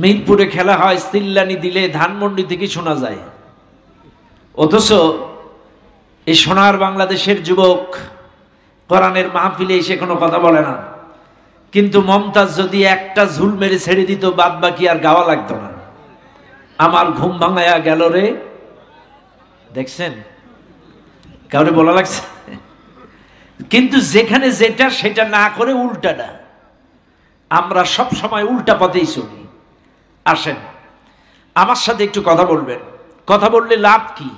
মিরপুরে খেলা হয়, সিল্লানি দিলে ধানমন্ডি থেকে শোনা যায়। অথচ এই সোনার বাংলাদেশের যুবক কোরআনের মাহফিলে এসে কোনো কথা বলে না। কিন্তু মমতাজ যদি একটা ঝুল মেরে ছেড়ে দিত, বাদ বাকি আর গাওয়া লাগতো না। আমার ঘুম ভাঙায়া গেল রে, দেখছেন? কাউরে বলা লাগছে? কিন্তু যেখানে যেটা সেটা না করে উল্টাটা, আমরা সব সময় উল্টা পথেই চলি। আসেন আমার সাথে একটু কথা বলবেন। কথা বললে লাভ কি?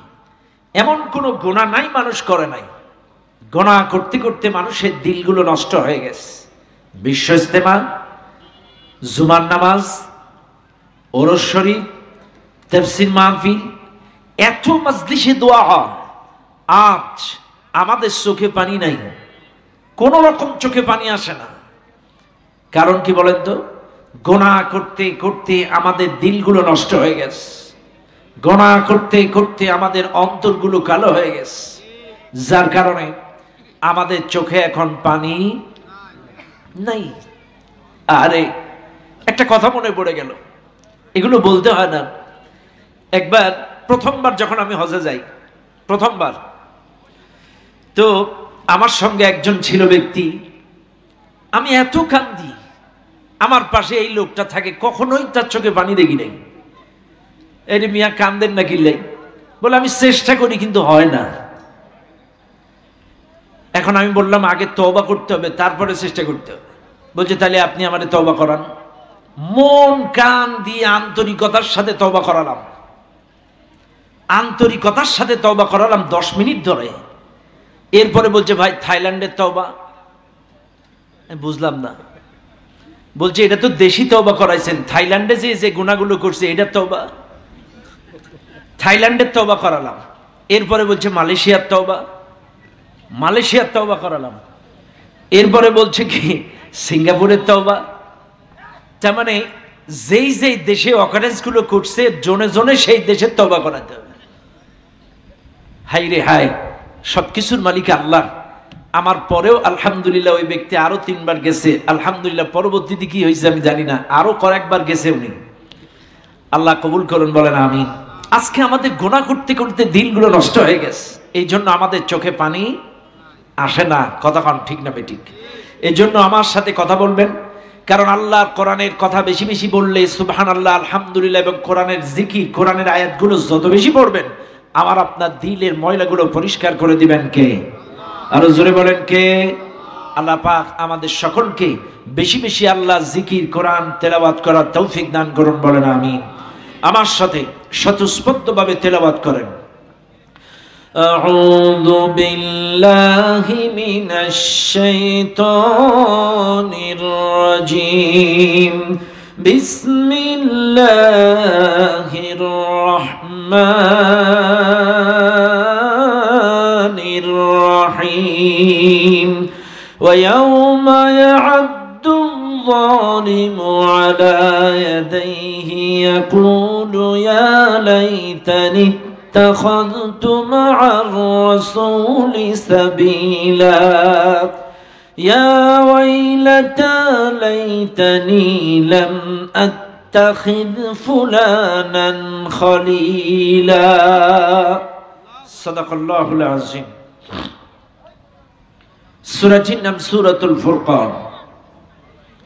এমন কোনো গুনাহ নাই মানুষ করে নাই। গুনাহ করতে করতে মানুষের দিলগুলো নষ্ট হয়ে গেছে। বিশ্ব ইজতেমা, জুমার নামাজ, ওরস শরীফ, তাফসীর মাহফিল, এত মজলিসে দোয়া হয়, আজ আমাদের চোখে পানি নাই, কোন রকম চোখে পানি আসে না। কারণ কি বলেন তো? গুনাহ করতে করতে আমাদের দিলগুলো নষ্ট হয়ে গেছে, গুনাহ করতে করতে আমাদের অন্তরগুলো কালো হয়ে গেছে, যার কারণে আমাদের চোখে এখন পানি নাই। আরে একটা কথা মনে পড়ে গেল, এগুলো বলতে হয় না। একবার প্রথমবার যখন আমি হজে যাই, প্রথমবার, তো আমার সঙ্গে একজন ছিল ব্যক্তি, আমি এত কান্দি, আমার পাশে এই লোকটা থাকে, কখনোই তার চোখে পানি দেখি নাই। এই মিয়া কান্দেন না কিনলেই বলে, আমি চেষ্টা করি কিন্তু হয় না। এখন আমি বললাম আগে তওবা করতে হবে, তারপরে চেষ্টা করতে হবে। বলছে তাহলে আপনি আমারে তওবা করান। মন কান দিয়ে আন্তরিকতার সাথে তওবা করালাম, আন্তরিকতার সাথে তওবা করালাম 10 মিনিট ধরে। এরপরে বলছে ভাই থাইল্যান্ডের তওবা। বুঝলাম না। বলছে এটা তো দেশি তওবা করাইছেন, থাইল্যান্ডে যে যে গুনাহগুলো করছে এটা তওবা। থাইল্যান্ডের তওবা করালাম। এরপরে বলছে মালয়েশিয়ার তওবা, মালয়েশিয়ার তওবা করালাম। এরপরে বলছে কি সিঙ্গাপুরের তওবা। তার মানে যেই যেই দেশে অকারেন্স গুলো করছে জনে জনে সেই দেশের তওবা করাতে হবে। হাই রে হাই, সবকিছুর মালিক আল্লাহ। আমার পরেও আলহামদুলিল্লাহ ওই ব্যক্তি আরো 3 বার গেছে, আলহামদুলিল্লাহ। পরবর্তীতে কি হয়েছে আমি জানি না, আরো কয়েকবার গেছে উনি। আল্লাহ কবুল করুন, বলেন আমিন। আজকে আমাদের গুনাহ করতে করতে দিলগুলো নষ্ট হয়ে গেছে, এই জন্য আমাদের চোখে পানি আসে না। কথা কন ঠিক না বেঠিক? এই জন্য আমার সাথে কথা বলবেন, কারণ আল্লাহর কোরআনের কথা বেশি বেশি বললে, সুবহানাল্লাহ, আলহামদুলিল্লাহ এবং কোরআনের জিকির, কোরআনের আয়াতগুলো যত বেশি পড়বেন, আমার আপনার দিলের ময়লাগুলো পরিষ্কার করে দিবেন কে? আরো জোরে বলেন কে? আল্লাহ পাক আমাদের সকলকে বেশি বেশি আল্লাহ জিকির, কোরআন তেলাওয়াত করার তৌফিক দান করুন, বলেন আমিন। আমার সাথে স্বতঃস্ফূর্তভাবে তেলাওয়াত করেন। আউযু বিল্লাহি মিনাশ শাইতানির রাজীম। বিসমিল্লাহির রাহমানির রাহিম। ওয়া ইয়াওমা ইয়া'আদ্দু আয-যালিমু আলা ইয়াদাইহি ইয়াকুলু ইয়া লাইতানি اتخذت مع الرسول سبيلا يا ويلتى ليتني لم أتخذ فلانا خليلا صدق الله العظيم। সূরাটির নাম সূরাতুল ফুরকান।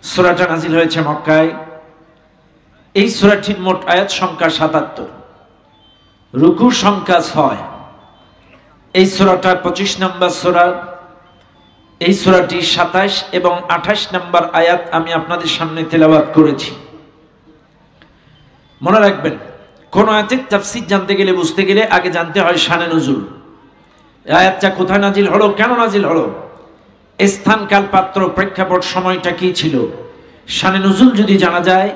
সূরাটা নাযিল হয়েছে মক্কায়। এই সূরাটির মোট আয়াত সংখ্যা 77, রুকু সংখ্যা 6। এই সূরাটা 25 নম্বর সূরা। এই সূরাটি 27 এবং 28 নম্বর আয়াত আমি আপনাদের সামনে তেলাওয়াত করেছি। মনে রাখবেন, কোন আয়াতের তাফসীর জানতে গেলে, বুঝতে গেলে আগে জানতে হয় শানে নুজুল। আয়াতটা কোথায় নাজিল হলো, কেন নাজিল হলো, স্থান, কাল, পাত্র, প্রেক্ষাপট, সময়টা কি ছিল, শানে নুজুল যদি জানা যায়,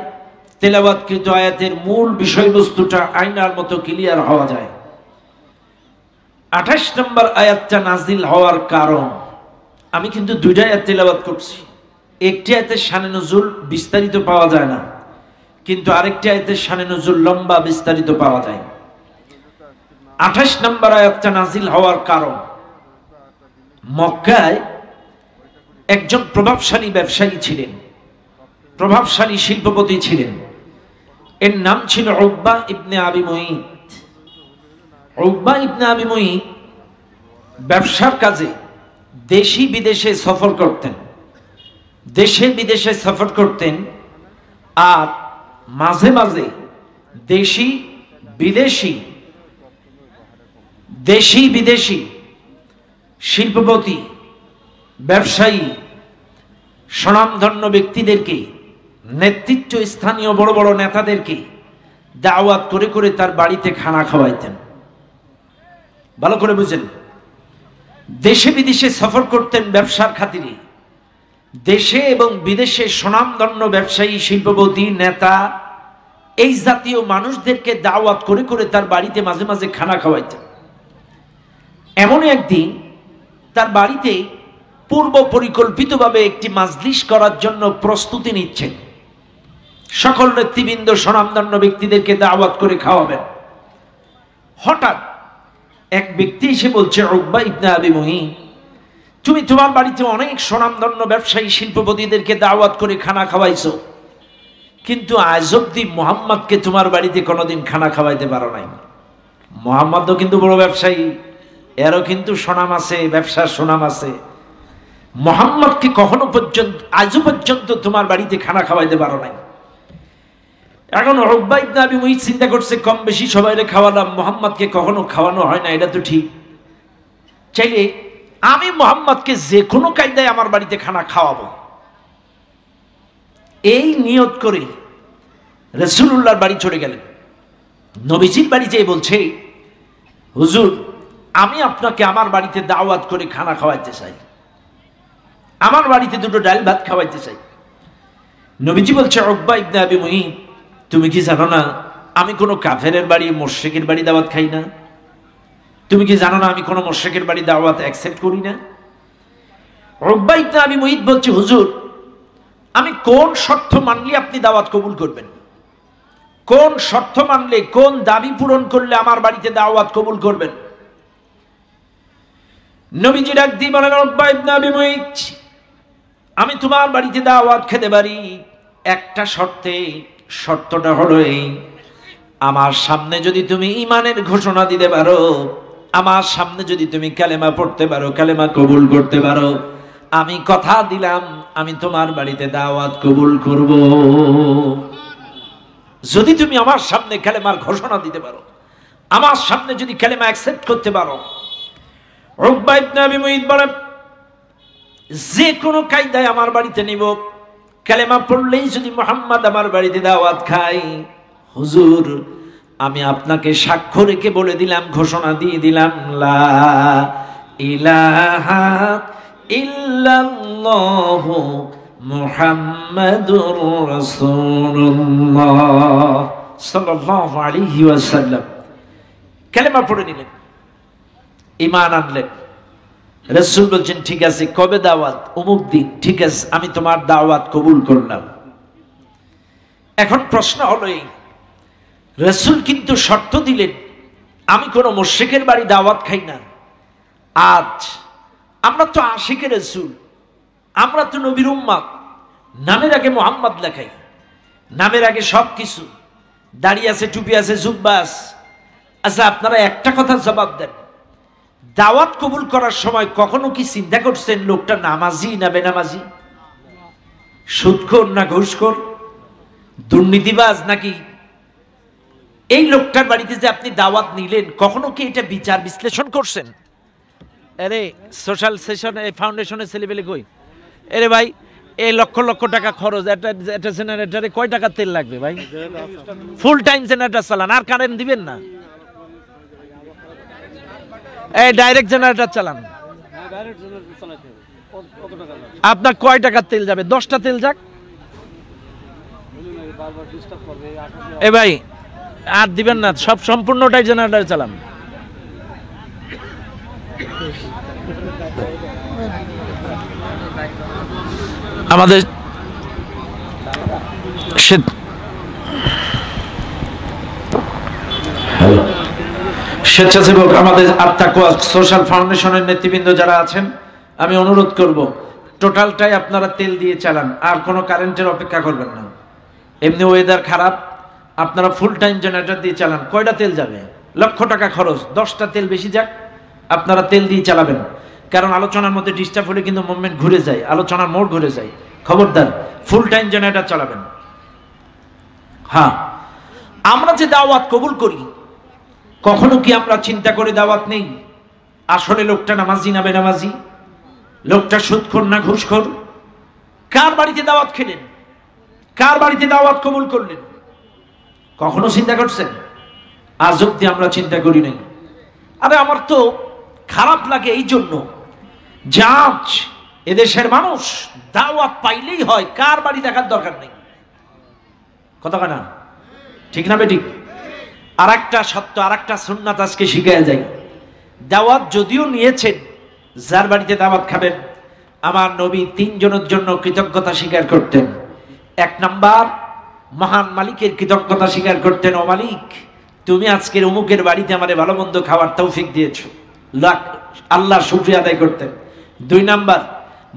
তেলাওয়াতকৃত আয়াতের মূল বিষয়বস্তুটা আয়নার মতো ক্লিয়ার হওয়া যায়। 28 নম্বর আয়াতটা নাজিল হওয়ার কারণ, আমি কিন্তু 2টা আয়াত তেলাওয়াত করছি। একটি আয়াতের শানে নুজুল বিস্তারিত পাওয়া যায় না, কিন্তু আরেকটি আয়াতের শানে নুজুল লম্বা বিস্তারিত পাওয়া যায়। 28 নম্বর আয়াতটা নাজিল হওয়ার কারণ, মক্কায় একজন প্রভাবশালী ব্যবসায়ী ছিলেন, প্রভাবশালী শিল্পপতি ছিলেন। এর নাম ছিল উকবা ইবনে আবি মুঈত। উকবা ইবনে আবি মুঈত ব্যবসার কাজে দেশি বিদেশে সফর করতেন, দেশে বিদেশে সফর করতেন, আর মাঝে মাঝে দেশি বিদেশি শিল্পপতি, ব্যবসায়ী, স্বনামধন্য ব্যক্তিদেরকে, নেতৃত্ব স্থানীয় বড় বড় নেতাদেরকে দাওয়াত করে করে তার বাড়িতে খানা খাওয়াইতেন। ভালো করে বুঝেন, দেশে বিদেশে সফর করতেন ব্যবসার খাতিরে। দেশে এবং বিদেশে স্বনামধন্য ব্যবসায়ী, শিল্পপতি, নেতা, এই জাতীয় মানুষদেরকে দাওয়াত করে করে তার বাড়িতে মাঝে মাঝে খানা খাওয়াইতেন। এমন একদিন তার বাড়িতে পূর্ব পরিকল্পিতভাবে একটি মাজলিস করার জন্য প্রস্তুতি নিচ্ছেন। সকল নেতৃবৃন্দ, স্বনামধন্য ব্যক্তিদেরকে দাওয়াত করে খাওয়াবেন। হঠাৎ এক ব্যক্তি এসে বলছে, উকবা ইবনে আবি মুঈত, তুমি তোমার বাড়িতে অনেক স্বনামধন্য ব্যবসায়ী, শিল্পপতিদেরকে দাওয়াত করে খানা খাওয়াইছো, কিন্তু আজ অব্দি মুহাম্মদকে তোমার বাড়িতে কোনোদিন খানা খাওয়াইতে পারো নাই। মুহাম্মদও কিন্তু বড় ব্যবসায়ী, এরও কিন্তু সুনাম আছে, ব্যবসার সুনাম আছে। মুহাম্মদকে কখনো পর্যন্ত, আজও পর্যন্ত তোমার বাড়িতে খানা খাওয়াইতে পারো নাই। এখন উকবা ইবনে আবি মুঈত চিন্তা করছে, কম বেশি সবাইরে খাওয়ালাম, মুহাম্মদকে কখনো খাওয়ানো হয় না, এটা তো ঠিক। চাইলে আমি মুহাম্মদকে যে কোনো কায়দায় আমার বাড়িতে খানা খাওয়াবো। এই নিয়ত করে রাসূলুল্লাহর বাড়ি চলে গেলেন। নবীজির বাড়ি যেয়ে বলছে, হুজুর, আমি আপনাকে আমার বাড়িতে দাওয়াত করে খানা খাওয়াইতে চাই, আমার বাড়িতে দুটো ডাল ভাত খাওয়াইতে চাই। নবীজি বলছে, উকবা ইবনে আবি মুঈত, তুমি কি জানো না আমি কোনো কাফেরের বাড়ি, মুশরিকের বাড়ি দাওয়াত খাই না? তুমি কি জানো না আমি কোনো মুশরিকের বাড়ি দাওয়াত অ্যাকসেপ্ট করি না? উকবা ইবনে আবি মুঈত বলছে, হুজুর, আমি কোন শর্ত মানলে আপনি দাওয়াত কবুল করবেন? কোন শর্ত মানলে, কোন দাবি পূরণ করলে আমার বাড়িতে দাওয়াত কবুল করবেন? নবীজি ডাক দিয়ে বলেন, উকবা ইবনে আবি মুঈত, আমি তোমার বাড়িতে দাওয়াত খেতে পারি একটা শর্তে। শর্তটা হলো এই, আমার সামনে যদি তুমি ঈমানের ঘোষণা দিতে পারো, আমার সামনে যদি তুমি কালেমা পড়তে পারো, কালেমা কবুল করতে পারো, আমি কথা দিলাম আমি তোমার বাড়িতে দাওয়াত কবুল করব। যদি তুমি আমার সামনে কালেমার ঘোষণা দিতে পারো, আমার সামনে যদি কালেমা অ্যাকসেপ্ট করতে পারো। উকবা ইবনে আবি মুঈত বলেন, যে কোনো কায়দায় আমার বাড়িতে নিব, কালেমা পড়লেই যদি মুহাম্মদ আমার বাড়িতে দাওয়াত খাই, হুজুর আমি আপনাকে সাক্ষ্য রেখে বলে দিলাম, ঘোষণা দিয়ে দিলাম, লা ইলাহা ইল্লাল্লাহু মুহাম্মাদুর রাসূলুল্লাহ সাল্লাল্লাহু আলাইহি ওয়াসাল্লাম। কালেমা পড়ে নিলেন, ঈমান আনলেন। রাসূল বলছেন, ঠিক আছে, কবে দাওয়াত? অমুক দিন। ঠিক আছে, আমি তোমার দাওয়াত কবুল করলাম। এখন প্রশ্ন হলো এই, রাসূল কিন্তু শর্ত দিলেন, আমি কোনো মুশরিকের বাড়ি দাওয়াত খাই না। আজ আমরা তো আশিকের রাসূল, আমরা তো নবীর উম্মত, নামের আগে মুহাম্মদ লেখাই, নামের আগে সব কিছু, দাড়ি আছে, টুপি আছে, জুব্বা আছে। আচ্ছা, আপনারা একটা কথা জবাব দেন, দাওয়াত কবুল করার সময় কখনো কি চিন্তা করছেন লোকটা নামাজি না বেনামাজি, সুদখোর না ঘুষখোর, দুর্নীতিবাজ নাকি? এই লোকটার বাড়িতে যে আপনি দাওয়াত নিলেন, কখনো কি এটা বিচার বিশ্লেষণ করছেন? আরে সোশ্যাল সেশন, এই ফাউন্ডেশনের ছেলেবেলে কই? আরে ভাই, এই লক্ষ লক্ষ টাকা খরচ, একটা জেনারেটরে কয় টাকা তেল লাগবে ভাই? ফুল টাইম জেনারেটর চালান, আর কারেন্ট দিবেন না, এই ডাইরেক্ট জেনারেটর চালান, আপনার কয় টাকা তেল যাবে? 10টা তেল যাক। এ ভাই, আর দিবেন না, সব সম্পূর্ণটাই জেনারেটর চালান। আমাদের স্বেচ্ছাসেবক, আমাদের আত্মাকুয়া সোশ্যাল ফাউন্ডেশনের নেতৃবৃন্দ যারা আছেন, আমি অনুরোধ করব টোটালটাই আপনারা তেল দিয়ে চালান, আর কোনো কারেন্টের অপেক্ষা করবেন না। এমনি ওয়েদার খারাপ, আপনারা ফুল টাইম জেনারেটর দিয়ে চালান, কয়টা তেল যাবে? লক্ষ টাকা খরচ, 10টা তেল বেশি যাক, আপনারা তেল দিয়ে চালাবেন। কারণ আলোচনার মধ্যে ডিস্টার্ব হলে কিন্তু মুভমেন্ট ঘুরে যায়, আলোচনার মোড় ঘুরে যায়। খবরদার, ফুল টাইম জেনারেটর চালাবেন। হ্যাঁ, আমরা যে দাওয়াত কবুল করি, কখনো কি আমরা চিন্তা করে দাওয়াত নেই আসলে লোকটা নামাজি না বেনামাজি, লোকটা সুদখোর না ঘুষখোর? কার বাড়িতে দাওয়াত খেলেন, কার বাড়িতে দাওয়াত কবুল করলেন, কখনো চিন্তা করছেন? আজ অব্দি আমরা চিন্তা করি নাই। আরে আমার তো খারাপ লাগে এই জন্য যে আজ এদেশের মানুষ দাওয়াত পাইলেই হয়, কার বাড়ি দেখার দরকার নেই। কথা না ঠিক না বেঠিক? আর একটা সত্য, আর একটা সুন্নাত আজকে শিখাইয়া যাই। দাওয়াত যদিও নিয়েছেন, যার বাড়িতে দাওয়াত খাবেন, আমার নবী 3 জনের জন্য কৃতজ্ঞতা স্বীকার করতেন। 1 নাম্বার, মহান মালিকের কৃতজ্ঞতা স্বীকার করতেন। ও মালিক, তুমি আজকের অমুকের বাড়িতে আমাদের ভালো মন্দ খাওয়ার তৌফিক দিয়েছো, আল্লাহর শুকরিয়া আদায় করতেন। 2 নাম্বার,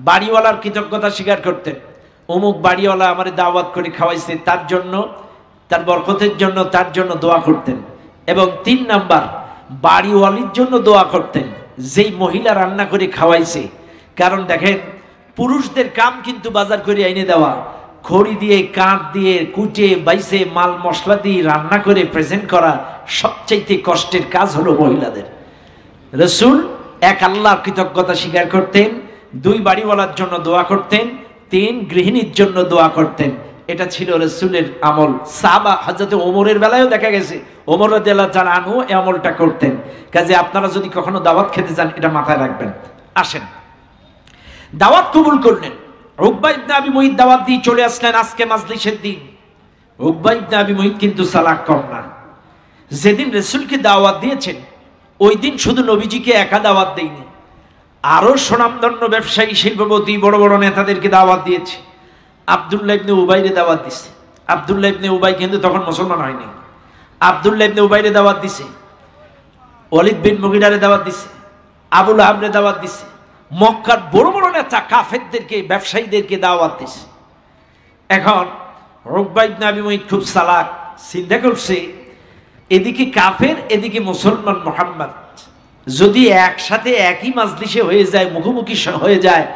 বাড়িওয়ালার কৃতজ্ঞতা স্বীকার করতেন। অমুক বাড়িওয়ালা আমাদের দাওয়াত করে খাওয়াইছে, তার জন্য, তার বরকতের জন্য, তার জন্য দোয়া করতেন। এবং 3 নাম্বার, বাড়িওয়ালির জন্য দোয়া করতেন, যেই মহিলা রান্না করে খাওয়াইছে। কারণ দেখেন, পুরুষদের কাম কিন্তু বাজার করে এনে দেওয়া, খড়ি দিয়ে, কাঠ দিয়ে, কুটে বাইসে, মাল মশলা দিয়ে রান্না করে প্রেজেন্ট করা সবচাইতে কষ্টের কাজ হলো মহিলাদের। রাসূল 1 আল্লাহর কৃতজ্ঞতা স্বীকার করতেন, 2 বাড়িওয়ালার জন্য দোয়া করতেন, 3 গৃহিণীর জন্য দোয়া করতেন। এটা ছিল রাসূলের আমল। সাহাবা হযরত ওমরের বেলায়ও দেখা গেছে, ওমর রাদিয়াল্লাহু তাআলা আনহু এই আমলটা করতেন। কাজে আপনারা যদি কখনো দাওয়াত খেতে যান, এটা মাথায় রাখবেন। আসেন, দাওয়াত কবুল করলেন। উকবা ইবনে আবি মুইত দাওয়াত দিয়ে চলে আসলেন আজকে মাজলিসের দিন। উকবা ইবনে আবি মুইত কিন্তু চালাক কম না। যেদিন রাসূলকে দাওয়াত দিয়েছেন, ওই দিন শুধু নবীজিকে একা দাওয়াত দেয়নি, আরো সুনামধন্য ব্যবসায়ী, শিল্পপতি, বড় বড় নেতাদেরকে দাওয়াত দিয়েছে। আব্দুল্লাহ ইবনে উবাইরে দাওয়াত দিছে। আব্দুল্লাহ ইবনে উবাই কিন্তু তখন মুসলমান হয়নি। আব্দুল্লাহ ইবনে উবাইরে দাওয়াত দিছে, ওয়ালিদ বিন মুগিরারে দাওয়াত দিছে, আবু লাহাবরে দাওয়াত দিছে। মক্কার বড় বড় নেতা কাফেরদেরকে, ব্যবসায়ীদেরকে দাওয়াত দিছে। এখন উকবা ইবনে আবি মুইত খুব চালাক, চিন্তা করছে এদিকে কাফের, এদিকে মুসলমান মুহাম্মদ, যদি একসাথে একই মাজলিসে হয়ে যায়, মুখোমুখি হয়ে যায়,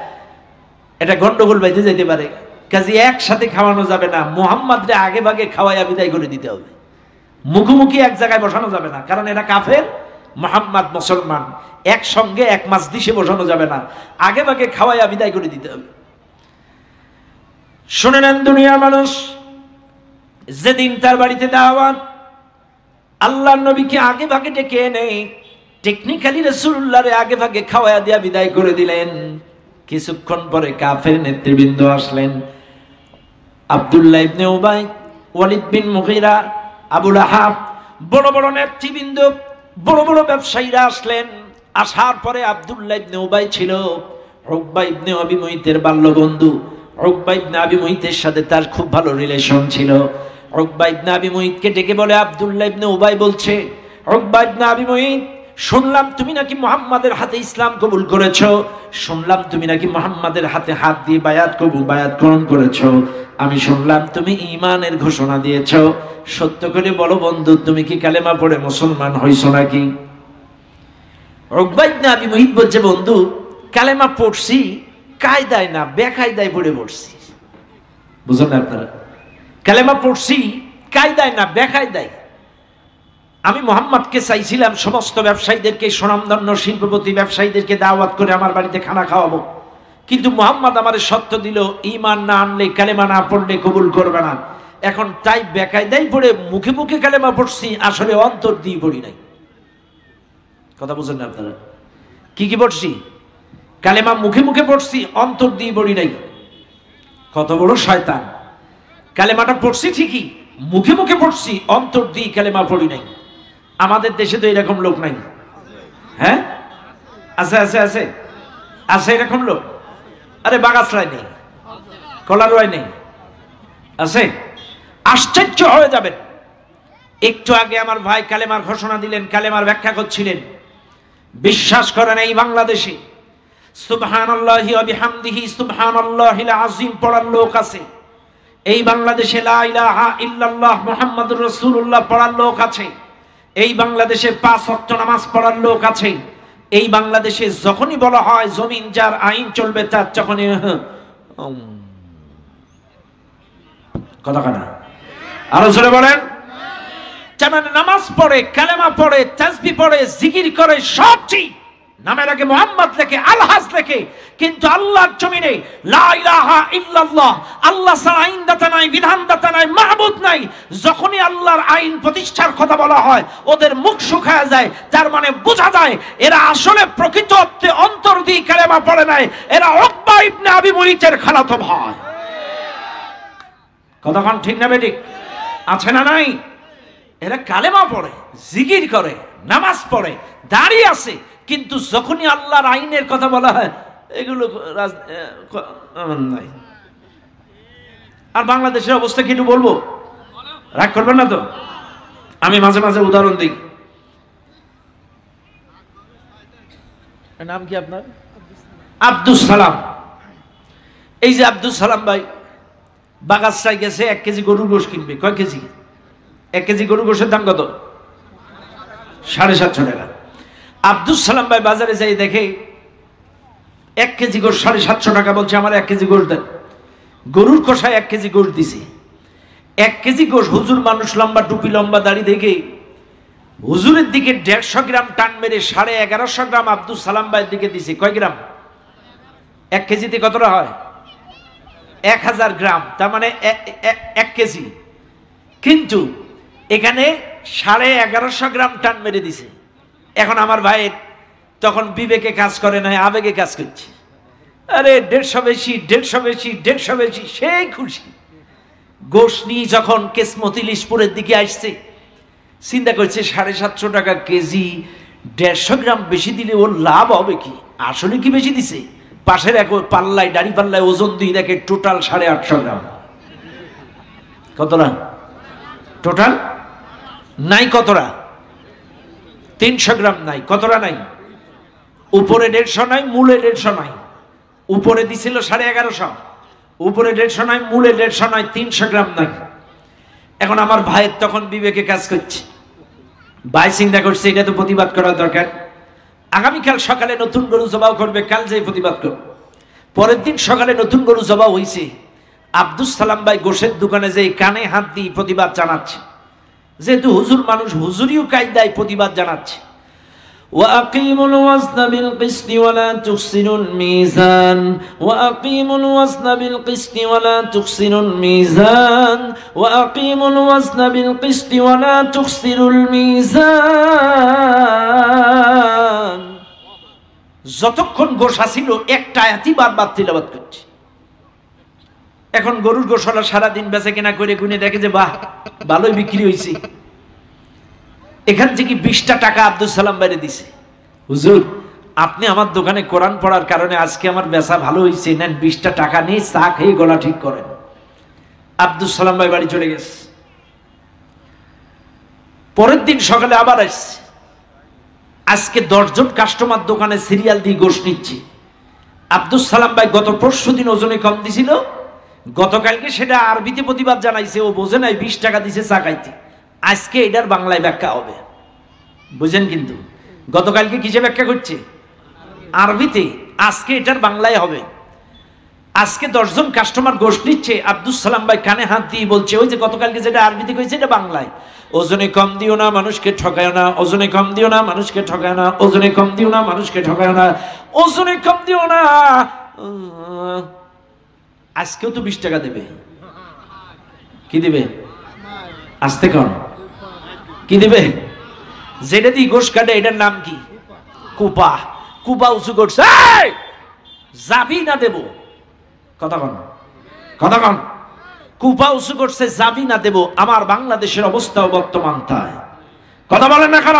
এটা গন্ডগোল বাইতে যেতে পারে। কাজে একসাথে খাওয়ানো যাবে না, মুহাম্মদরে আগে ভাগে খাওয়াইয়া বিদায় করে দিতে হবে। মুখোমুখি এক জায়গায় বসানো যাবে না, কারণ এরা কাফের, মুহাম্মদ মুসলমান, একসঙ্গে এক মাজলিসে বসানো যাবে না, আগে ভাগে খাওয়াইয়া বিদায় করে দিতে হবে। শুনে নেন দুনিয়ার মানুষ, যেদিন তার বাড়িতে দাওয়াত, আল্লাহর নবীকে আগে ভাগে ডেকে এনে টেকনিক্যালি রাসূলুল্লাহরে আগে ভাগে খাওয়াইয়া দিয়া বিদায় করে দিলেন। কিছুক্ষণ পরে কাফের নেতৃবৃন্দ আসলেন। আব্দুল্লাহ ইবনে উবাই, ওয়ালিদ বিন মুগিরা, আবু লাহাব, বড় বড় নেতৃবৃন্দ, বড় বড় ব্যবসায়ীরা আসলেন। আসার পরে আব্দুল্লাহ ইবনে উবাই ছিল উকবা ইবনে আবি মুইতের বাল্য বন্ধু। উকবা ইবনে আবি মুইতের সাথে তার খুব ভালো রিলেশন ছিল। উকবা ইবনে আবি মুইতকে ডেকে বলে, আব্দুল্লাহ ইবনে উবাই বলছে, উকবা ইবনে আবি মুইত, শুনলাম তুমি নাকি মুহাম্মাদের হাতে ইসলাম কবুল করেছো, শুনলাম তুমি নাকি মুহাম্মাদের হাতে হাত দিয়ে বায়াত গ্রহণ করেছো, আমি শুনলাম তুমি ঈমানের ঘোষণা দিয়েছো, সত্য করে বলো বন্ধু, তুমি কি কালেমা পড়ে মুসলমান হইছো নাকি? উকবা ইবনে আবি মুইত বলছে, বন্ধু কালেমা পড়ছি, কায়দায় না বেকায়দায় পড়ে পড়ছি। বুঝলেন না আপনারা? কালেমা পড়ছি কায়দায় না বেকায়দায়। আমি মুহাম্মদকে চাইছিলাম সমস্ত ব্যবসায়ীদেরকে, সুনামধন্য শিল্পপতি ব্যবসায়ীদেরকে দাওয়াত করে আমার বাড়িতে খানা খাওয়াবো, কিন্তু মুহাম্মদ আমারে সত্য দিল, ঈমান না আনলে, কালেমা না পড়লে কবুল করবে না। এখন তাই বেকায়দায় পড়ে মুখে মুখে কালেমা পড়ছি, আসলে অন্তর দিয়ে পড়ি নাই। কথা বুঝেন না আপনারা? কি কি পড়ছি? কালেমা মুখে মুখে পড়ছি, অন্তর দিয়ে পড়ি নাই। কত বড় শয়তান! কালেমাটা পড়ছি ঠিকই, মুখে মুখে পড়ছি, অন্তর দিয়ে কালেমা পড়ি নাই। আমাদের দেশে তো এরকম লোক নাই। হ্যাঁ, আছে আছে আছে আছে এরকম লোক। আরে বাগাসরায় নেই, কলারোয় নেই, আছে। আশ্চর্য হয়ে যাবেন। একটু আগে আমার ভাই কালেমার ঘোষণা দিলেন, কালেমার ব্যাখ্যা করছিলেন। বিশ্বাস করেন, এই বাংলাদেশে সুবহানাল্লাহি ওয়া বিহামদিহি সুবহানাল্লাহিল আযীম পড়ার লোক আছে, এই বাংলাদেশে লা ইলাহা ইল্লাল্লাহ মুহাম্মাদুর রাসূলুল্লাহ পড়ার লোক আছে, এই বাংলাদেশে 5 ওয়াক্ত নামাজ পড়ার লোক আছে, এই বাংলাদেশে যখনই বলা হয় জমিন যার আইন চলবে তার, যখনই কথা কানা আরো জোরে বলেন, যেমন নামাজ পড়ে, কালেমা পড়ে, তাসবিহ পড়ে, জিকির করে, সব ঠিক, নামের আগে মুহাম্মদ লেখে, আলহাজ লেখে, কিন্তু আল্লাহর জমিনে লা ইলাহা ইল্লাল্লাহ, আল্লাহ ছাড়া আইনদাতা নাই, বিধানদাতা নাই, মাহবুদ নাই, যখনই আল্লাহর আইন প্রতিষ্ঠার কথা বলা হয় ওদের মুখ শুকায় যায়। তার মানে বোঝা যায় এরা আসলে প্রকৃত অর্থে অন্তর দিয়ে কালেমা পড়ে নাই, এরা উকবা ইবনে আবি মুইতের খালাতো ভাই। কতক্ষণ ঠিক না বেঠিক আছে না নাই? এরা কালেমা পড়ে, জিকির করে, নামাজ পড়ে, দাঁড়িয়ে আছে, কিন্তু যখনই আল্লাহর আইনের কথা বলা হয় এগুলো নাই। আর বাংলাদেশের অবস্থা কি একটু বলবো, রাগ করবেন না তো? আমি মাঝে মাঝে উদাহরণ দিই। নাম কি আপনার? আব্দুল সালাম। এই যে আব্দুল সালাম ভাই বাগাসরায় গেছে 1 কেজি গরুর গোশ কিনবে। কয় কেজি? 1 কেজি গরুর গোশের দাম কত? 750 টাকা। আব্দুল সালাম ভাই বাজারে যাই দেখে 1 কেজি গোশ 750 টাকা, বলছে আমার 1 কেজি গোশ দেন। গরুর কষায় 1 কেজি গোশ দিছে। 1 কেজি গোশ, হুজুর মানুষ, লম্বা টুপি, লম্বা দাড়ি, দেখে হুজুরের দিকে 150 গ্রাম টান মেরে 1150 গ্রাম আব্দুল সালাম ভাইয়ের দিকে দিছে। কয় গ্রাম? 1 কেজিতে কতটা হয়? 1000 গ্রাম, তার মানে 1 কেজি। কিন্তু এখানে 1150 গ্রাম টান মেরে দিছে। এখন আমার ভাইয়ের তখন বিবেকে কাজ করে না, আবেগে কাজ করছে। আরে 150 বেশি, 150 বেশি, 150 বেশি, সেই খুশি। গোশ নিয়ে যখন কেসমত ইলিশপুরের দিকে আসছে, চিন্তা করছে 750 টাকা কেজি, 150 গ্রাম বেশি দিলে ওর লাভ হবে কি? আসলে কি বেশি দিছে? পাশের এক পাল্লায়, দাড়ি পাল্লায় ওজন দিয়ে দেখে টোটাল 850 গ্রাম। কতটা টোটাল? নাই কতটা? 300 গ্রাম নাই। কতটা নাই? উপরে 150 নাই, মূলে 150 নাই। উপরে দিছিল 1150, উপরে 150 নাই, মূলে 150 নাই, 300 গ্রাম নাই। এখন আমার ভাইয়ের তখন বিবেকে কাজ করছে। ভাই চিন্তা করছে এটা তো প্রতিবাদ করা দরকার। আগামীকাল সকালে নতুন গরু জবাও করবে, কাল যাই প্রতিবাদ করবে। পরের দিন সকালে নতুন গরু জবাও হয়েছে। আব্দুল সালাম ভাই গোশের দোকানে যে কানে হাত দিয়ে প্রতিবাদ জানাচ্ছে, যেহেতু হুজুর মানুষ, হুজুরিও কায়দায় প্রতিবাদ জানাচ্ছে। وأقيموا الوزن بالقسط ولا تخسروا الميزان وأقيموا الوزن بالقسط ولا تخسروا الميزان وأقيموا الوزن بالقسط ولا تخسروا الميزان। যতক্ষণ গোশা ছিল একটা আয়াতই বারবার তিলাওয়াত করছে। এখন গরুর গোশালা সারাদিন বেচা কেনা করে গুনে দেখে যে বাহ, ভালোই বিক্রি হয়েছে। এখান থেকে 20টা টাকা আব্দুল সালাম বাইরে দিছে। হুজুর আপনি আমার দোকানে কোরআন পড়ার কারণে আজকে আমার বেচা ভালো হয়েছে, নেন 20টা টাকা নিয়ে চা খেয়ে গলা ঠিক করেন। আব্দুল সালাম ভাই বাড়ি চলে গেছে। পরের দিন সকালে আবার আসছে। আজকে 10 জন কাস্টমার দোকানে সিরিয়াল দিয়ে গোশ নিচ্ছে। আব্দুল সালাম ভাই গত পরশু দিন ওজনে কম দিছিল, গতকালকে সেটা আরবিতে প্রতিবাদ জানাইছে, ও বোঝে নাই 20 টাকা দিছে চা খাইতে। আজকে এটার বাংলায় ব্যাখ্যা হবে, বুঝেন? কিন্তু গতকালকে কিসে ব্যাখ্যা করছে? আরবিতে। আজকে এটার বাংলায় হবে। আজকে 10 জন কাস্টমার গোশ নিচ্ছে। আব্দুল সালাম ভাই কানে হাত দিয়ে বলছে, ওই যে গতকালকে যেটা আরবিতে কইছে এটা বাংলায়। ওজনে কম দিও না, মানুষকে ঠকায় না, ওজনে কম দিও না, মানুষকে ঠকায় না, ওজনে কম দিও না, মানুষকে ঠকায় না, ওজনে কম দিও না। আজকেও তো 20 টাকা দেবে। কি দিবে? আসতে কন, কি দিবে? যেটা দিয়ে গোশ কাটে এটার নাম কি? কুপা। কুপা উঁচু করছে, যাবি না দেব। কথা কন, কথা কন। কুপা উঁচু করছে, যাবি না দেব। আমার বাংলাদেশের অবস্থাও বর্তমান তাই। কথা বলেন না কেন?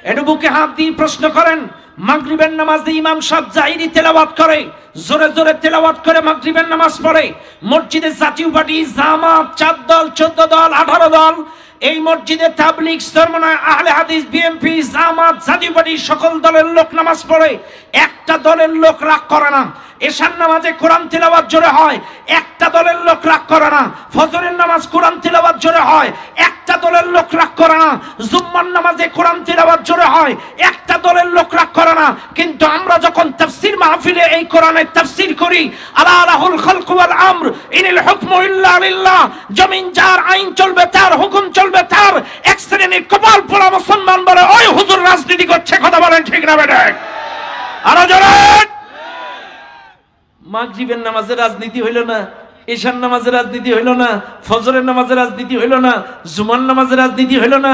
একটু বুকে হাত দিয়ে প্রশ্ন করেন। মাগরিবের নামাজ দিয়ে ইমাম সাহেব জাহিরি তেলাওয়াত করে, জোরে জোরে তেলাওয়াত করে মাগরিবের নামাজ পড়ে। মসজিদে জাতীয় পার্টি, জামাত, 4 দল, 14 দল, 18 দল। এই মসজিদে তাবলীগ, চরমনায় আহলে হাদিস, বিএনপি, জামাত, জাতীয় পার্টি সকল দলের লোক নামাজ পড়ে। একটা দলের লোক রাগ করে না। এশার নামাজে কোরআন তিলাওয়াত জোরে হয়, একটা দলের লোক রাগ করে না। ফজরের নামাজ কোরআন তিলাওয়াত জোরে হয়, একটা দলের লোক রাগ করে না। জুম্মার নামাজে কোরআন তিলাওয়াত জোরে হয়, একটা দলের লোক রাগ করে না। কিন্তু আমরা যখন তাফসীর মাহফিলে এই কোরআনের তাফসীর করি, আলা লাহুল খালকু ওয়াল আমর ইনিল হুকমু ইল্লা লিল্লাহ, জমিন যার, আইন চলবে তার, হুকুম চলবে তার, এক শ্রেণীর কপাল পোড়া মুসলমান বলে ওই হুজুর রাজনীতি করছে। কথা বলেন ঠিক না বেঠিক? আরো জোরে। মাগরিবের নামাজের রাজনীতি হইল না, এশার নামাজের রাজনীতি হইল না, ফজরের নামাজের রাজনীতি হইল না, জুমার নামাজের রাজনীতি হইল না,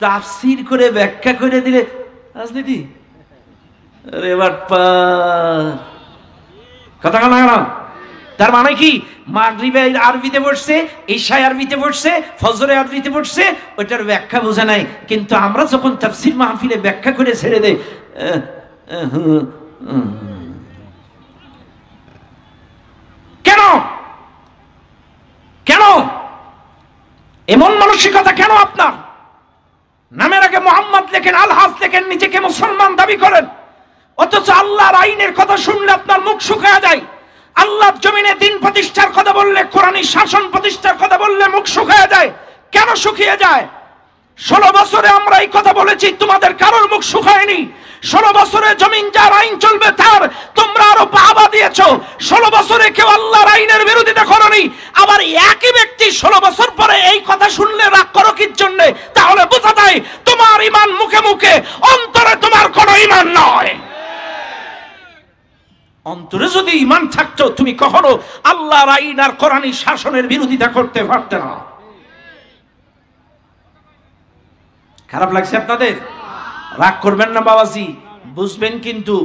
তাফসীর করে ব্যাখ্যা করে দিলে রাজনীতি। আরে বাটপার, কথা বলা না। তার মানে কি, মাগরিবে আরবিতে পড়ছে, ঈশায় আরবিতে পড়ছে, ফজরে আরবিতে পড়ছে, ওইটার ব্যাখ্যা বোঝা নাই। কিন্তু আমরা যখন তাফসীর মাহফিলে ব্যাখ্যা করে ছেড়ে দেই, কেন কেন এমন মানসিকতা কেন আপনার? নামের আগে মোহাম্মদ লেখেন, আলহাজ লেখেন, নিজেকে মুসলমান দাবি করেন, অথচ আল্লাহর আইনের কথা শুনলে আপনার মুখ শুকায় যায়। আল্লাহর জমিনে দিন প্রতিষ্ঠার কথা বললে, কোরআনী শাসন প্রতিষ্ঠার কথা বললে মুখ শুকিয়ে যায়। কেন শুকিয়ে যায়? 16 বছরে আমরা এই কথা বলেছি, তোমাদের কারোর মুখ শুকায়নি। 16 বছরে জমিন যার, আইন চলবে তার, তোমরা আরো বাহবা দিয়েছো। 16 বছরে কেউ আল্লাহর আইনের বিরোধিতা করনি। আবার একই ব্যক্তি 16 বছর পরে এই কথা শুনলে রাগ করো কি জন্য? তাহলে বোঝা যায় তোমার ঈমান মুখে মুখে, অন্তরে তোমার কোনো ঈমান নয়। অন্তরে যদি ঈমান থাকতো, তুমি কখনো আল্লাহর আইন আর কোরআনী শাসনের বিরোধিতা করতে পারতে না। খারাপ লাগছে আপনাদের? রাগ করবেন না বাবাজি, বুঝবেন কিন্তু।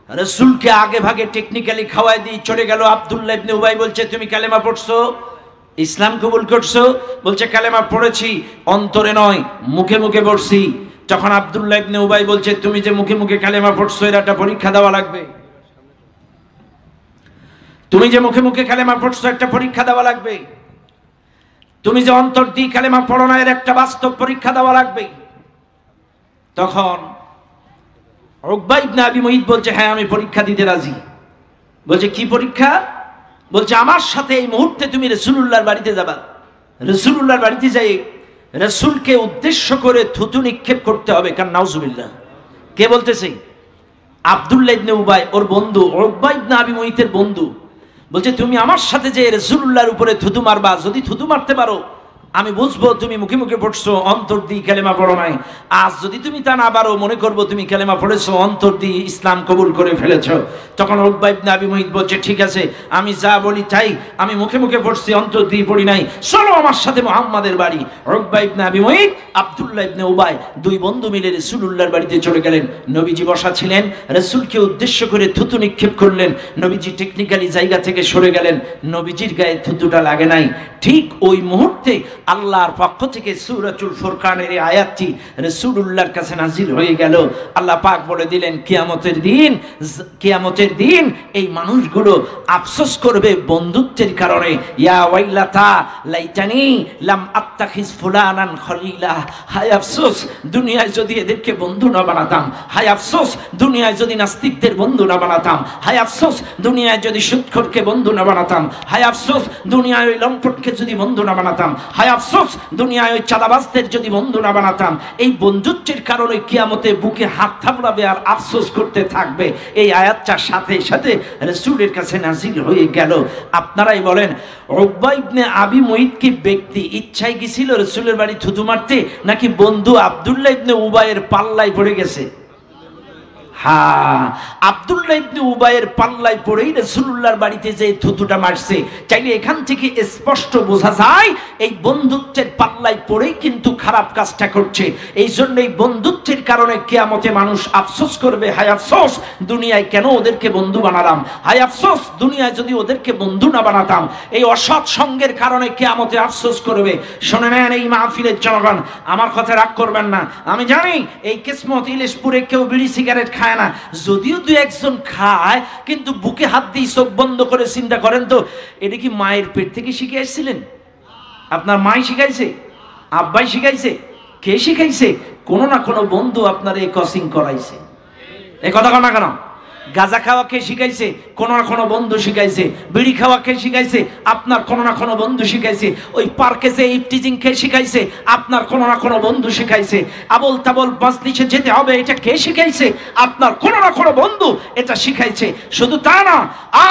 রাসূলকে আগে ভাগে টেকনিক্যালি খাওয়াই দিয়ে চলে গেল আব্দুল্লাহ ইবনে উবাই, বলছে তুমি কালেমা পড়ছো, ইসলাম কবুল করছো? বলছে কালেমা পড়েছি, অন্তরে নয়, মুখে মুখে পড়ছি। তখন আব্দুল্লাহ ইবনে উবাই বলছে তুমি যে মুখে মুখে কালেমা পড়ছো, এর একটা পরীক্ষা দেওয়া লাগবে। তুমি যে মুখে মুখে কালেমা পড়ছো, একটা পরীক্ষা দেওয়া লাগবে। তুমি যে অন্তর দিয়ে কালেমা পড়ো না, এর একটা বাস্তব পরীক্ষা দেওয়া লাগবে। তখন উকবা ইবনে আবি মুঈত বলছে হ্যাঁ আমি পরীক্ষা দিতে রাজি। বলছে কি পরীক্ষা? বলছে আমার সাথে এই মুহূর্তে তুমি রাসূলুল্লাহর বাড়িতে যাবা। রাসূলুল্লাহর বাড়িতে যাই রাসূলকে উদ্দেশ্য করে থুতু নিক্ষেপ করতে হবে। কারণ নাউজুবিল্লাহ। কে বলতেছে? আব্দুল্লাহ ইবনে উবাই, ওর বন্ধু, উকবা ইবনে আবি মুঈতের বন্ধু। বলছে তুমি আমার সাথে যে রাসূলুল্লাহর উপরে থুতু মারবা, যদি থুতু মারতে পারো আমি বুঝবো তুমি মুখে মুখে পড়ছো, অন্তর দিয়ে কালেমা পড়ো নাই। আজ যদি তুমি তা না পারো, মনে করবো তুমি কালেমা পড়েছো, অন্তর দিয়ে ইসলাম কবুল করে ফেলেছো। তখন উকবা ইবনে আবি মুঈত বলছে ঠিক আছে, আমি যা বলি তাই, আমি মুখে মুখে পড়ছি, অন্তর দিয়ে পড়ি নাই, চলো আমার সাথে মুহাম্মাদের বাড়ি। উকবা ইবনে আবি মুঈত, আব্দুল্লাহ ইবনে উবাই দুই বন্ধু মিলে রাসূলুল্লাহর বাড়িতে চলে গেলেন। নবীজি বসা ছিলেন, রাসূলকে উদ্দেশ্য করে থুতু নিক্ষেপ করলেন। নবীজি টেকনিক্যালি জায়গা থেকে সরে গেলেন, নবীজির গায়ে থুতুটা লাগে নাই। ঠিক ওই মুহূর্তে আল্লাহর পক্ষ থেকে সূরাতুল ফুরকানের এই আয়াতটি রাসূলুল্লাহর কাছে নাজিল হয়ে গেল। আল্লাহ পাক বলে দিলেন কিয়ামতের দিন এই মানুষগুলো আফসোস করবে বন্ধুত্বের কারণে। ইয়া ওয়াইলাতা লাইতানি লাম আত্তাখিজ ফুলানান খলিলা, হায় আফসোস দুনিয়ায় যদি এদেরকে বন্ধু না বানাতাম, হায় আফসোস দুনিয়ায় যদি নাস্তিকদের বন্ধু না বানাতাম, হায় আফসোস দুনিয়ায় যদি সুদখোরকে বন্ধু না বানাতাম, হায় আফসোস দুনিয়ায় ওই লম্পটকে যদি বন্ধু না বানাতাম, হায় আফসোস দুনিয়ায় ওই চাঁদাবাজদের যদি বন্ধু না বানাতাম। এই বন্ধুত্বের কারণে কিয়ামতে বুকে হাত থাপড়াবে আর আফসোস করতে থাকবে। এই আয়াতটার সাথে সাথে রাসূলের কাছে নাজিল হয়ে গেল। আপনারাই বলেন উকবা ইবনে আবি মুঈত কি ব্যক্তি ইচ্ছায় গেছিল রাসূলের বাড়ি থুতু মারতে, নাকি বন্ধু আব্দুল্লাহ ইবনে উবাইয়ের পাল্লায় পড়ে গেছে? হ্যাঁ, আব্দুল্লাহ ইবনে উবাইয়ের পাল্লায় পড়েই রাসূলুল্লাহর বাড়িতে যে থুতুটা মারছে। চাইলে এখান থেকে স্পষ্ট বোঝা যায় এই বন্ধুত্বের পাল্লায় পড়েই কিন্তু খারাপ কাজটা করছে। এই জন্য এই বন্ধুত্বের কারণে কিয়ামতে মানুষ আফসোস করবে, হায় আফসোস দুনিয়ায় কেন ওদেরকে বন্ধু বানালাম, হায় আফসোস দুনিয়ায় যদি ওদেরকে বন্ধু না বানাতাম। এই অসৎ সঙ্গের কারণে কিয়ামতে আফসোস করবে। শুনে নেন এই মাহফিলের জনগণ, আমার কথা রাগ করবেন না। আমি জানি এই কিসমত ইলিশপুরে কেউ বিড়ি সিগারেট খায় না, যদিও দু একজন খায়, কিন্তু বুকে হাত দিয়ে চোখ বন্ধ করে চিন্তা করেন তো, এটা কি মায়ের পেট থেকে শিখে আসছিলেন? আপনার মাই শিখাইছে, আব্বাই শিখাইছে, কে শিখাইছে? কোনো না কোনো বন্ধু আপনার এই কসিং করাইছে। এই কথা কন না কেন? গাঁজা খাওয়া কে শিখাইছে? কোনো না কোনো বন্ধু শিখাইছে। বিড়ি খাওয়া কে শিখাইছে? আপনার কোনো না কোনো বন্ধু শিখাইছে। ওই পার্কে যে ইফটিজিং কে শিখাইছে? আপনার কোনো না কোনো বন্ধু শিখাইছে। আবল তাবল মজলিসে যেতে হবে এটা কে শিখাইছে? আপনার কোনো না কোনো বন্ধু এটা শিখাইছে। শুধু তা না,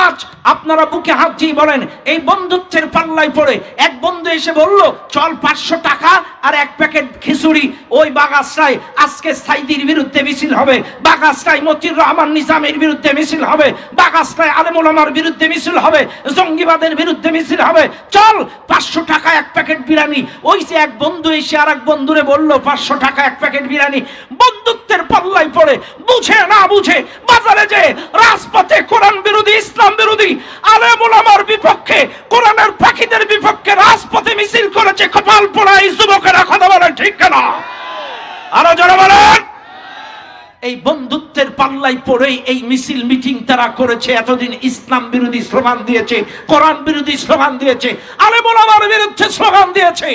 আজ আপনারা বুকে হাত দিয়ে বলেন, এই বন্ধুত্বের পাল্লায় পড়ে এক বন্ধু এসে বলল, চল 500 টাকা আর এক প্যাকেট খিচুড়ি ওই বাগাসরায় আজকে সাইদির বিরুদ্ধে মিছিল হবে, বাগাসরায় মতিউর রহমান নিজামের বিরুদ্ধে মিছিল হবে, বাগাসরায় আলেম ওলামার বিরুদ্ধে মিছিল হবে, জঙ্গিবাদের বিরুদ্ধে মিছিল হবে, চল 500 টাকা এক প্যাকেট বিরিয়ানি। ওই যে এক বন্ধু এসে আর এক বন্ধুরে বলল 500 টাকা এক প্যাকেট বিরিয়ানি। বন্ধুত্বের পাল্লায় পড়ে বুঝে না বুঝে বাজারে যে রাজপথে কোরআন বিরোধী, ইসলাম বিরোধী, আলেম ওলামার বিপক্ষে, কোরআনের পাখিদের বিপক্ষে রাজপথে মিছিল করেছে কপাল পোড়া এই যুবকেরা। কথা বলেন ঠিক কেনা? আরো জোরে বলেন। এই বন্ধুত্বের পাল্লায় পড়েই এই মিছিল মিটিং তারা করেছে। এতদিন ইসলাম বিরোধী স্লোগান দিয়েছে, কোরআন বিরোধী স্লোগান দিয়েছে, আলেম ওলামার বিরুদ্ধে স্লোগান দিয়েছে।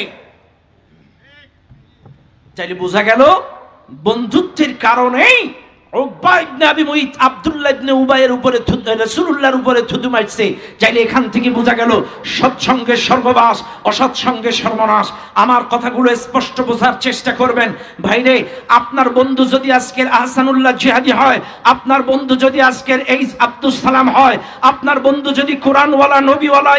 তাইলে বোঝা গেল বন্ধুত্বের কারণেই উকবা ইবনে আবি মুইত আব্দুল্লাহ ইবনে উবাইয়ের উপরে রাসূলুল্লাহর উপরে থুতু মারছে। চাইলে এখান থেকে বোঝা গেল সৎসঙ্গে স্বর্গবাস, অসৎসঙ্গে সর্বনাশ। আমার কথাগুলো স্পষ্ট বোঝার চেষ্টা করবেন। ভাইরে, আপনার বন্ধু যদি আজকের আহসানুল্লাহ জিহাদি হয়, আপনার বন্ধু যদি আজকের এই আব্দুল সালাম হয়, আপনার বন্ধু যদি কোরআনওয়ালা, নবীওয়ালা,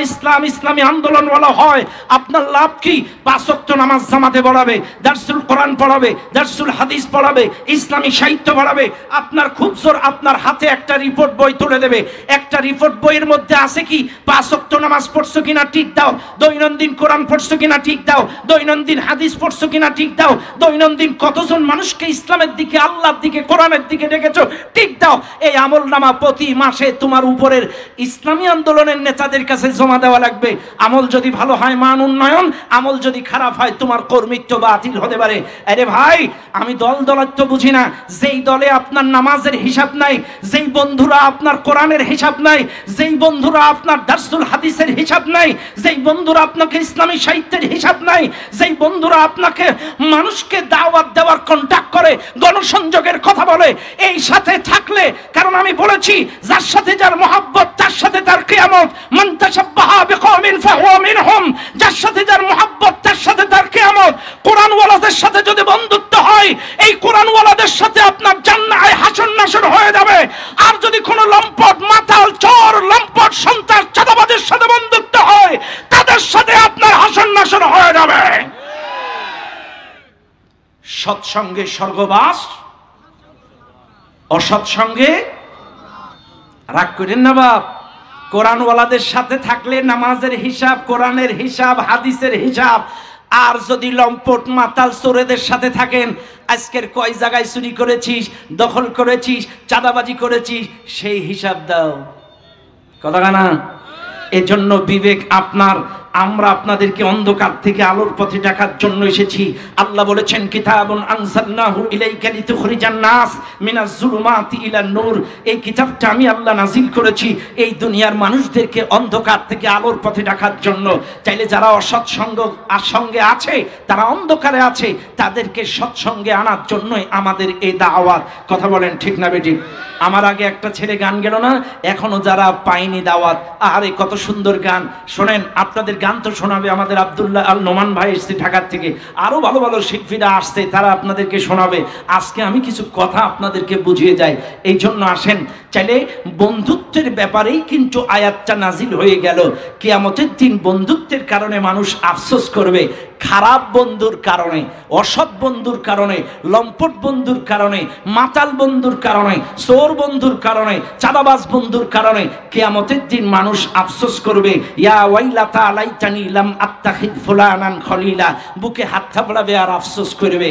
ইসলামী আন্দোলনওয়ালা হয়, আপনার লাভ কি? 5 ওয়াক্ত নামাজ জামাতে পড়াবে, দারসুল কোরআন পড়াবে, দারসুল হাদিস পড়াবে, ইসলামী সাহিত্য পড়াবে। আপনার খুব জোর আপনার হাতে একটা রিপোর্ট বই তুলে দেবে। একটা রিপোর্ট বইয়ের মধ্যে আছে কি? 5 ওয়াক্ত নামাজ পড়ছো কিনা ঠিক দাও, দৈনন্দিন কোরআন পড়ছো কিনা ঠিক দাও, দৈনন্দিন হাদিস পড়ছো কিনা ঠিক দাও, দৈনন্দিন কতজন মানুষকে ইসলামের দিকে, আল্লাহর দিকে, কোরআনের দিকে ডেকেছো ঠিক দাও। এই আমলনামা প্রতি মাসে তোমার উপরের ইসলামী আন্দোলনের নেতাদের কাছে জমা দেওয়া লাগবে। আমল যদি ভালো হয় মান উন্নয়ন, আমল যদি খারাপ হয় তোমার কর্মৃত্ব বাতিল হতে পারে। আরে ভাই, আমি দলত্ব বুঝি না। যেই দলে আপনার নামাজের হিসাব নাই, যেই বন্ধুরা আপনার কোরআনের হিসাব নাই, যেই বন্ধুরা আপনার দারসুল হাদিসের হিসাব নাই, যেই বন্ধুরা আপনাকে ইসলামী সাহিত্যের হিসাব নাই, যেই বন্ধুরা আপনাকে মানুষকে দাওয়াত দেওয়ার কন্টাক্ট করে, গণসংযোগের কথা বলে, এই সাথে থাকলে, কারণ আমি বলেছি যার সাথে যার মহব্বত তার সাথে তার কিয়ামত। মান তাশাব্বাহা বিকওমিন ফাহুয়া মিনহুম। যার সাথে যার মহব্বত তার সাথে তার কিয়ামত। কোরআনওয়ালাদের সাথে যদি বন্ধুত্ব হয়, এই কোরআনওয়ালাদের সাথে আপনার জান্নাত হাসর নাসর হয়ে যাবে। আর যদি কোনো লম্পট, মাতাল, চোর, লম্পট, সন্ত্রাস, চাঁদাবাজের সাথে বন্ধুত্ব হয়, তাদের সাথে আপনার হাসর নাসর হয়ে যাবে। সৎসঙ্গে স্বর্গবাস, অসৎসঙ্গে রাগ করেন না বাপ। কোরআনওয়ালাদের সাথে থাকলে নামাজের হিসাব, কোরআনের হিসাব, হাদিসের হিসাব। আর যদি লম্পট, মাতাল, চোরেদের সাথে থাকেন, আজকের কয় জায়গায় চুরি করেছিস, দখল করেছিস, চাঁদাবাজি করেছিস, সেই হিসাব দাও। কথা না? এজন্য বিবেক আপনার। আমরা আপনাদেরকে অন্ধকার থেকে আলোর পথে ডাকার জন্য এসেছি। আল্লাহ বলেছেন, কিতাবুন আনজালনাহু ইলাইকা লিতুখরিজান নাস মিনাজ জুলুমাতি ইলান নূর। এই কিতাবটা আমি আল্লাহ নাজিল করেছি এই দুনিয়ার মানুষদেরকে অন্ধকার থেকে আলোর পথে ডাকার জন্য। চাইলে যারা অসৎসঙ্গ সঙ্গে আছে, তারা অন্ধকারে আছে, তাদেরকে সৎসঙ্গে আনার জন্যই আমাদের এই দাওয়াত। কথা বলেন ঠিক না বেটি? আমার আগে একটা ছেলে গান গেল না, এখনো যারা পায়নি দাওয়াত। আরে কত সুন্দর গান! শোনেন, আপনাদের গান তো শোনাবে আমাদের আব্দুল্লাহ আল নোমান ভাই এসছে ঢাকার থেকে, আরো ভালো ভালো শিল্পীরা আসছে, তারা আপনাদেরকে শোনাবে। আজকে আমি কিছু কথা আপনাদেরকে বুঝিয়ে যাই, এই জন্য আসেন। চাইলে বন্ধুত্বের ব্যাপারেই কিন্তু আয়াতটা নাজিল হয়ে গেল। কিয়ামতের দিন বন্ধুত্বের কারণে মানুষ আফসোস করবে। খারাপ বন্ধুর কারণে, অসৎ বন্ধুর কারণে, লম্পট বন্ধুর কারণে, মাতাল বন্ধুর কারণে, চোর বন্ধুর কারণে, চাঁদাবাজ বন্ধুর কারণে কিয়ামতের দিন মানুষ আফসোস করবে। ইয়া ওয়াইলাতা লাইতানি লাম আত্তাখিদ ফুলানান খলিলা। বুকে হাত থাপড়াবে আর আফসোস করবে।